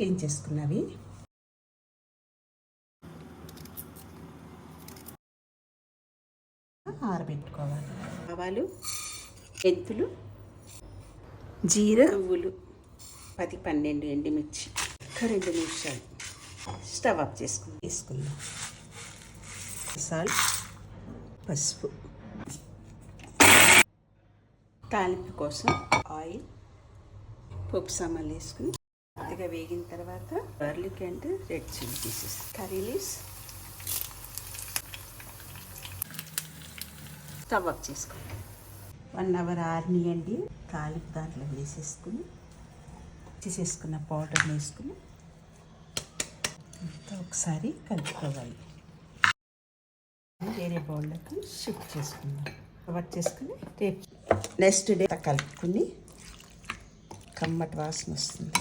Clean చేసుకున్నవి. ఆరబెట్టుకోవాలి. ఆవాలు, మెంతులు, జీర, నువ్వులు, 10-12 ఎండుమిర్చి, 2 నిమిషాలు స్టవ్ ఆఫ్ తీసుకుందాం. సాల్ట్, పసుపు, తాలింపు కోసం ఆయిల్, పోపు సామాన్లు వేసుకుని కొద్దిగా వేగిన తర్వాత garlic and red chilli pieces, curry leaves, stove off చేసుకోండి. 1 అవర్ ఆరినియండి. తాలింపు దాంట్లో వేసేసుకుని చేసేసుకున్న పౌడర్ వేసుకుని అంతా ఒకసారి కలుపుకోవాలి. వేరే బౌల్లోకి షిఫ్ట్ చేసుకుందాం. కవర్ చేసుకుని రేపు నెక్స్ట్ డే కలుపుకుని కమ్మటి వాసన వస్తుంది.